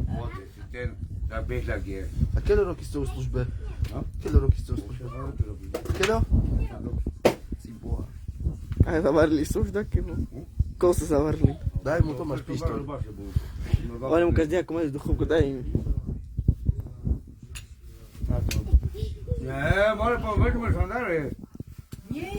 Młody, ten na bieżak jest. A kiedy roki z tą służbę? No. Kiedy roki z tą służbę? Kiedy? Cibuła. A zawarli coś takiego? Kosy zawarli. Daj mu Tomasz pistolet. Oni mu każdy jak masz duchówkę, daj im. Nie, może weźmy szandary. Nie,